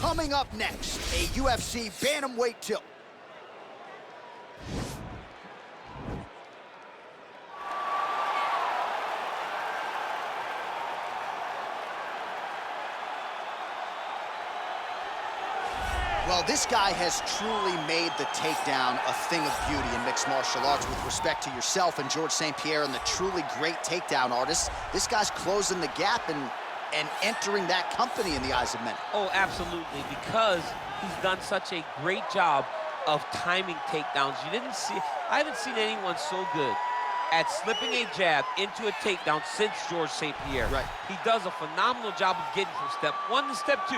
Coming up next, a UFC bantamweight tilt. Well, this guy has truly made the takedown a thing of beauty in mixed martial arts with respect to yourself and George St. Pierre and the truly great takedown artists. This guy's closing the gap and entering that company in the eyes of many. Oh, absolutely, because he's done such a great job of timing takedowns. I haven't seen anyone so good at slipping a jab into a takedown since George St. Pierre. Right. He does a phenomenal job of getting from step 1 to step 2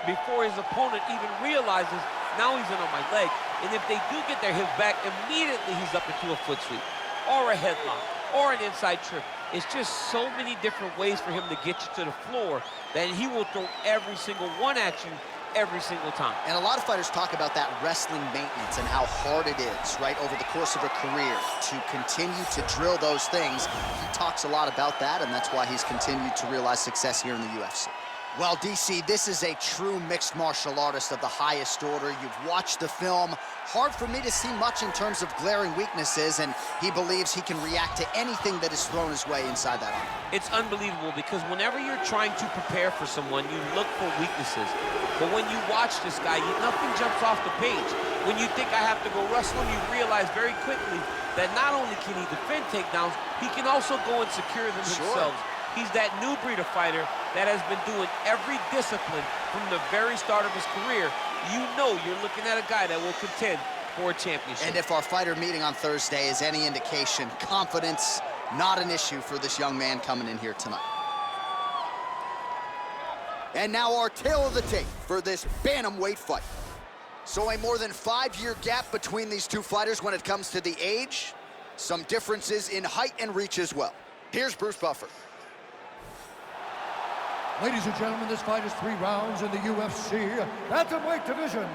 before his opponent even realizes now he's in on my leg. And if they do get their hips back, immediately he's up into a foot sweep or a headlock or an inside trip. It's just so many different ways for him to get you to the floor that he will throw every single one at you every single time. And a lot of fighters talk about that wrestling maintenance and how hard it is, right, over the course of a career to continue to drill those things. He talks a lot about that, and that's why he's continued to realize success here in the UFC. Well, DC, this is a true mixed martial artist of the highest order. You've watched the film. Hard for me to see much in terms of glaring weaknesses, and he believes he can react to anything that is thrown his way inside that arm. It's unbelievable because whenever you're trying to prepare for someone, you look for weaknesses. But when you watch this guy, nothing jumps off the page. When you think I have to go wrestle him, you realize very quickly that not only can he defend takedowns, he can also go and secure them himself. He's that new breed of fighter that has been doing every discipline from the very start of his career. You know you're looking at a guy that will contend for a championship. And if our fighter meeting on Thursday is any indication, confidence, not an issue for this young man coming in here tonight. And now our tale of the tape for this bantamweight fight. So a more than 5-year gap between these two fighters when it comes to the age. Some differences in height and reach as well. Here's Bruce Buffer. Ladies and gentlemen, this fight is 3 rounds in the UFC bantamweight division.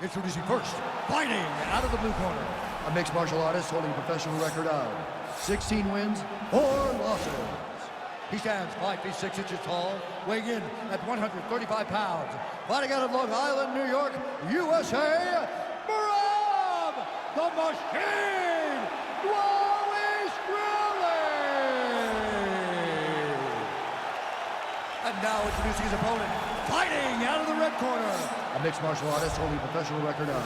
Introducing first, fighting out of the blue corner, a mixed martial artist holding a professional record of 16 wins, 4 losses. He stands 5 feet 6 inches tall, weighing in at 135 pounds. Fighting out of Long Island, New York, USA, Merab, the Machine, Dvalishvili. And now introducing his opponent, fighting out of the red corner, a mixed martial artist holding a professional record of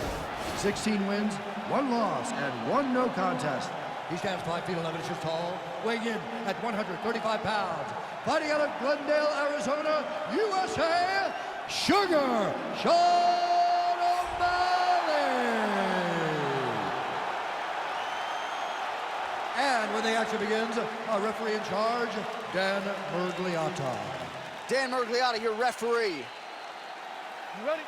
16 wins, 1 loss, and 1 no contest. He stands 5 feet 11 inches tall, weighing in at 135 pounds. Fighting out of Glendale, Arizona, USA, Sugar Sean O'Malley. And when the action begins, our referee in charge, Dan Mergliotta. Dan Mergliotta, your referee. You ready?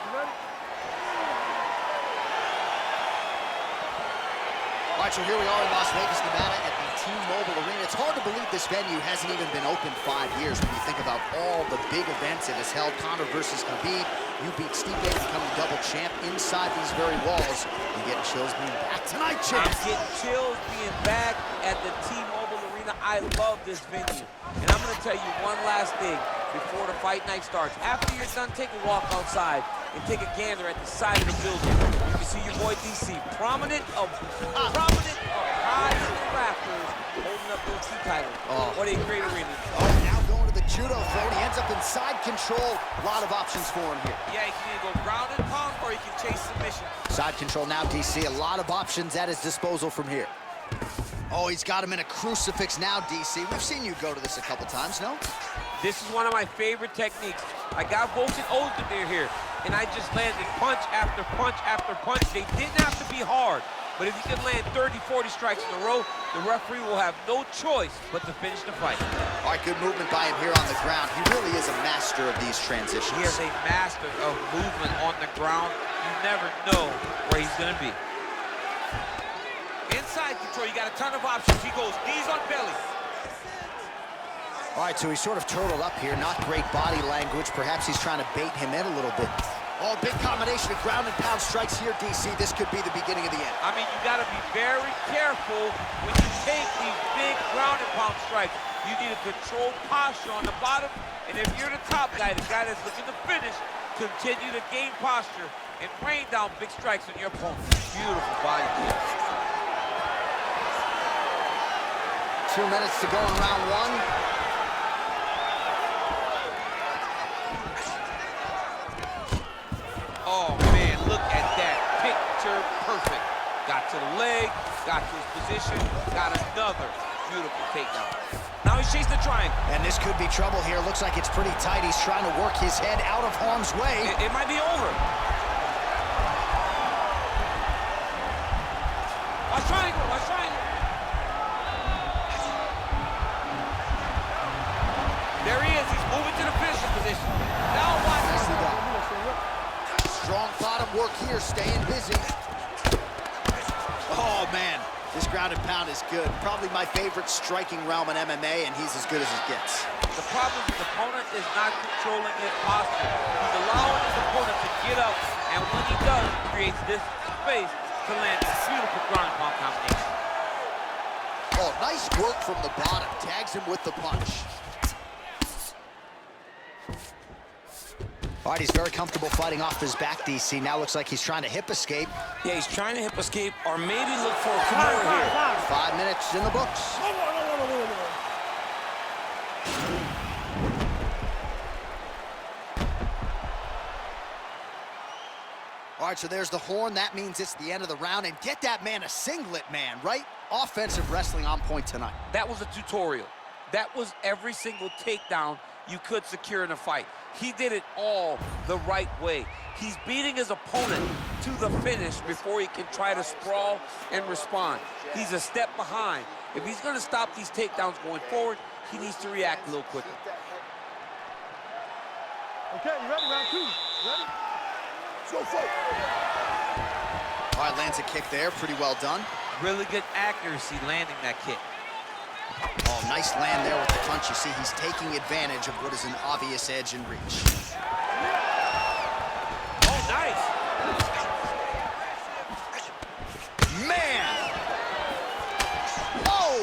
You ready? All right, so here we are in Las Vegas, Nevada at the T-Mobile Arena. It's hard to believe this venue hasn't even been open 5 years when you think about all the big events it has held. Conor versus Khabib. You beat Stipe, becoming double champ inside these very walls. You getting chills being back tonight, champ? I'm getting chills being back at the T-Mobile Arena. I love this venue. And I'm going to tell you one last thing before the fight night starts. After you're done, take a walk outside and take a gander at the side of the building. You can see your boy DC, prominent of high in the rafters, holding up those two titles. Oh. What a great arena. Oh, now going to the judo throw. He ends up in side control. A lot of options for him here. Yeah, he can either go ground and pound or he can chase submission. Side control now, DC. A lot of options at his disposal from here. Oh, he's got him in a crucifix now, DC. We've seen you go to this a couple times, no? This is one of my favorite techniques. I got Volkan Ozdemir here, and I just landed punch after punch after punch. They didn't have to be hard, but if you can land 30, 40 strikes in a row, the referee will have no choice but to finish the fight. All right, good movement by him here on the ground. He really is a master of these transitions. He is a master of movement on the ground. You never know where he's going to be. Inside control, you got a ton of options. He goes knees on belly. All right, so he's sort of turtled up here. Not great body language. Perhaps he's trying to bait him in a little bit. Oh, big combination of ground and pound strikes here, DC. This could be the beginning of the end. I mean, you got to be very careful when you take these big ground and pound strikes. You need a controlled posture on the bottom, and if you're the top guy, the guy that's looking to finish, continue to gain posture and rain down big strikes on your opponent. Beautiful body kick. 2 minutes to go in round one. Oh, man, look at that. Picture perfect. Got to the leg, got to his position, got another beautiful takedown. Now he's chasing the triangle. And this could be trouble here. Looks like it's pretty tight. He's trying to work his head out of harm's way. It might be over. Watch triangle, watch triangle. There he is. He's moving to the finishing position. Now watch. Nicely done. Strong bottom work here, staying busy. Oh, man. This ground and pound is good. Probably my favorite striking realm in MMA, and he's as good as it gets. The problem is his opponent is not controlling his posture. He's allowing his opponent to get up, and when he does, he creates this space to land a beautiful ground and pound combination. Oh, nice work from the bottom. Tags him with the punch. All right, he's very comfortable fighting off his back, DC. Now looks like he's trying to hip escape. Yeah, he's trying to hip escape or maybe look for a Kimura here. 5 minutes in the books. All right, so there's the horn. That means it's the end of the round. And get that man a singlet, man, right? Offensive wrestling on point tonight. That was a tutorial. That was every single takedown you could secure in a fight. He did it all the right way. He's beating his opponent to the finish before he can try to sprawl and respond. He's a step behind. If he's going to stop these takedowns going forward, he needs to react a little quicker. Okay, you ready? Round two. Ready? Let's go fight. All right, lands a kick there. Pretty well done. Really good accuracy landing that kick. Oh, nice land there with the punch. You see, he's taking advantage of what is an obvious edge in reach. Oh, nice. Man! Oh!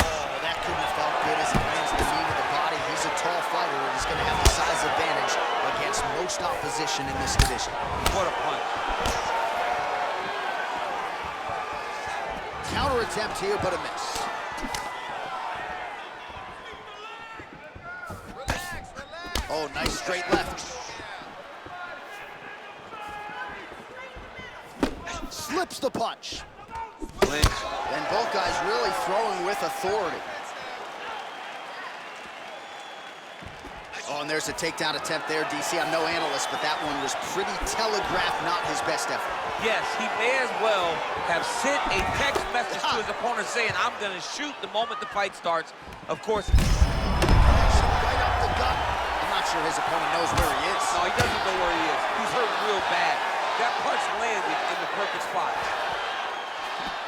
Oh, that couldn't have felt good as he lands the knee to the body. He's a tall fighter, and he's going to have the size advantage against most opposition in this division. What a punch. Counter attempt here, but a miss. Oh, nice straight left. Slips the punch. Clinch. And both guys really throwing with authority. Oh, and there's a takedown attempt there, DC. I'm no analyst, but that one was pretty telegraphed, not his best effort. Yes, he may as well have sent a text message to his opponent saying, I'm going to shoot the moment the fight starts. Of course. Right up the gut. I'm not sure his opponent knows where he is. No, he doesn't know where he is. He's hurt real bad. That punch landed in the perfect spot.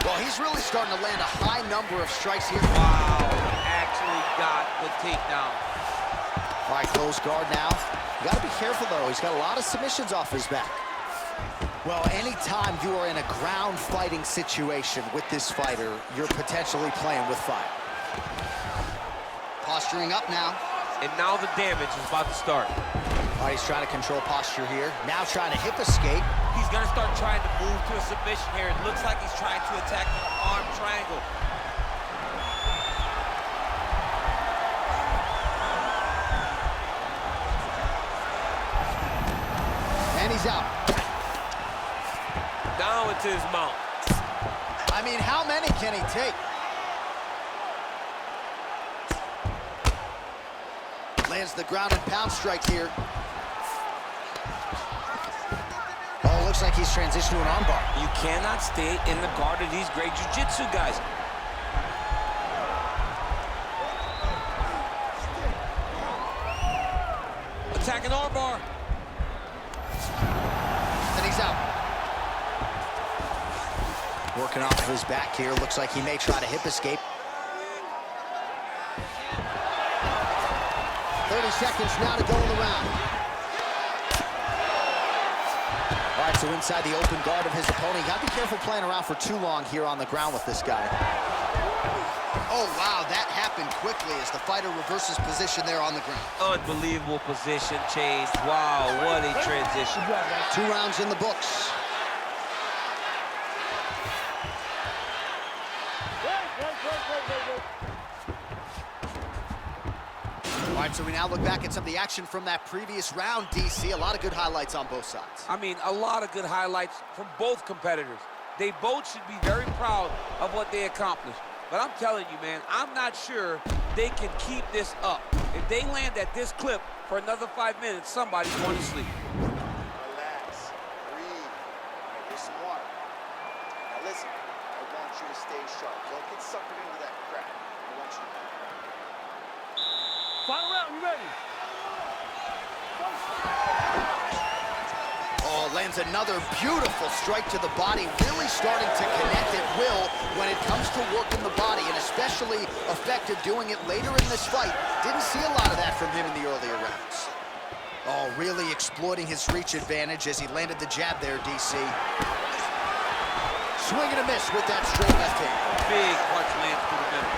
Well, he's really starting to land a high number of strikes here. Wow, he actually got the takedown. All right, close guard now. You gotta be careful, though. He's got a lot of submissions off his back. Well, anytime you are in a ground fighting situation with this fighter, you're potentially playing with fire. Posturing up now. And now the damage is about to start. All right, he's trying to control posture here. Now trying to hip escape. He's going to start trying to move to a submission here. It looks like he's trying to attack the arm triangle. And he's out. Down into his mount. I mean, how many can he take? Lands the ground and pound strike here. Oh, looks like he's transitioned to an armbar. You cannot stay in the guard of these great jiu-jitsu guys. Attacking armbar. And he's out. Working off of his back here. Looks like he may try to hip escape. 30 seconds now to go in the round. All right, so inside the open guard of his opponent. You gotta be careful playing around for too long here on the ground with this guy. Oh, wow, that happened quickly as the fighter reverses position there on the ground. Unbelievable position change. Wow, what a transition. 2 rounds in the books. All right, so we now look back at some of the action from that previous round, DC. A lot of good highlights on both sides. I mean, a lot of good highlights from both competitors. They both should be very proud of what they accomplished. But I'm telling you, man, I'm not sure they can keep this up. If they land at this clip for another 5 minutes, somebody's going to sleep. Relax, breathe. Here's some water. Now listen, I want you to stay sharp. Don't get suckered into that crap. I want you to... Final round, you ready? Oh, lands another beautiful strike to the body, really starting to connect at will when it comes to working the body, and especially effective doing it later in this fight. Didn't see a lot of that from him in the earlier rounds. Oh, really exploiting his reach advantage as he landed the jab there, DC. Swing and a miss with that straight left hand. Big punch lands through the middle.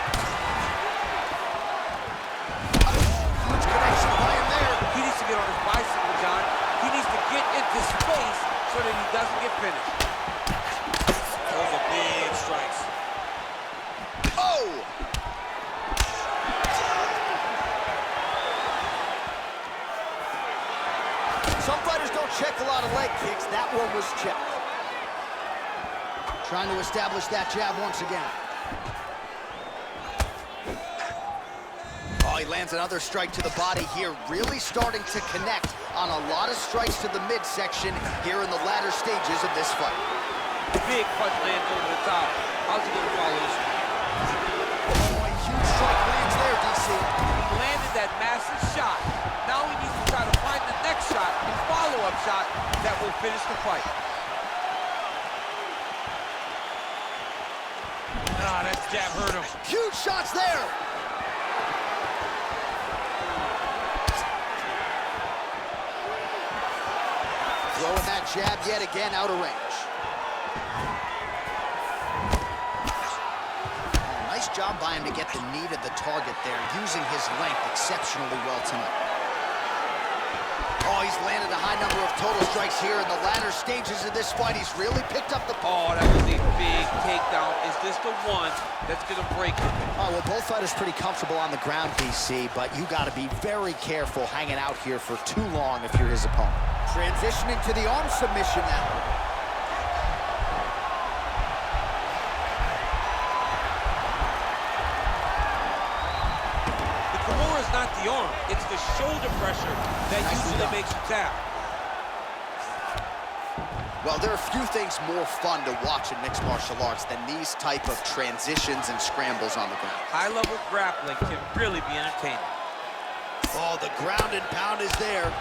Huge connection by him there. He needs to get on his bicycle, John. He needs to get into space so that he doesn't get finished. Those are big strikes. Oh! Some fighters don't check a lot of leg kicks. That one was checked. Trying to establish that jab once again. Oh, he lands another strike to the body here, really starting to connect on a lot of strikes to the midsection here in the latter stages of this fight. Big punch lands over the top. How's he going to follow this? Oh, a huge strike lands there, DC. He landed that massive shot. Now he needs to try to find the next shot and follow-up shot that will finish the fight. Ah, that jab hurt him. Huge shots there. Throwing that jab yet again out of range. Nice job by him to get the knee to the target there, using his length exceptionally well tonight. Oh, he's landed a high number of total strikes here in the latter stages of this fight. He's really picked up the... Oh, that was a big takedown. Is this the one that's going to break him? Oh, well, both fighters pretty comfortable on the ground, DC, but you got to be very careful hanging out here for too long if you're his opponent. Transitioning to the arm submission now. Not the arm, it's the shoulder pressure that usually makes you tap. Well, there are a few things more fun to watch in mixed martial arts than these type of transitions and scrambles on the ground. High-level grappling can really be entertaining. Oh, the ground and pound is there.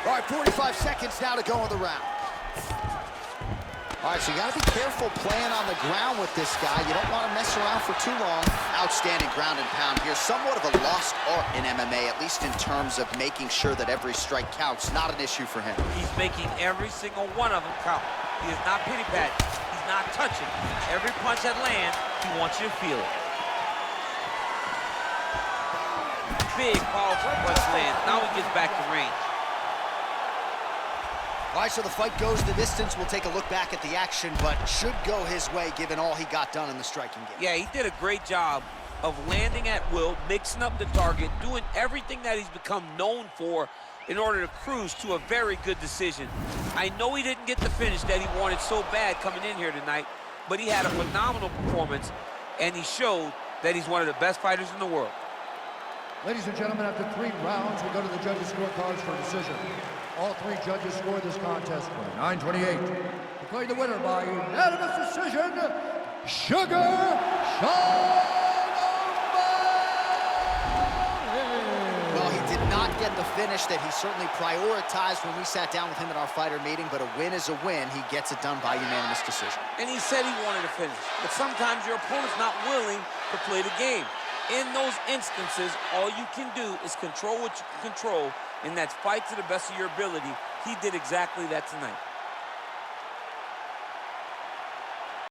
All right, 45 seconds now to go in the round. All right, so you got to be careful playing on the ground with this guy. You don't want to mess around for too long. Outstanding ground and pound here. Somewhat of a lost art in MMA, at least in terms of making sure that every strike counts. Not an issue for him. He's making every single one of them count. He is not pity-patting. He's not touching. Every punch that lands, he wants you to feel it. Big, powerful punch lands. Now he gets back to range. All right, so the fight goes the distance. We'll take a look back at the action, but should go his way given all he got done in the striking game. Yeah, he did a great job of landing at will, mixing up the target, doing everything that he's become known for in order to cruise to a very good decision. I know he didn't get the finish that he wanted so bad coming in here tonight, but he had a phenomenal performance, and he showed that he's one of the best fighters in the world. Ladies and gentlemen, after 3 rounds, we go to the judges' scorecards for a decision. All 3 judges scored this contest 29-28. Declaring the winner by unanimous decision, Sugar Sean. Well, he did not get the finish that he certainly prioritized when we sat down with him at our fighter meeting, but a win is a win. He gets it done by unanimous decision. And he said he wanted to finish, but sometimes your opponent's not willing to play the game. In those instances, all you can do is control what you can control, and that's fight to the best of your ability. He did exactly that tonight.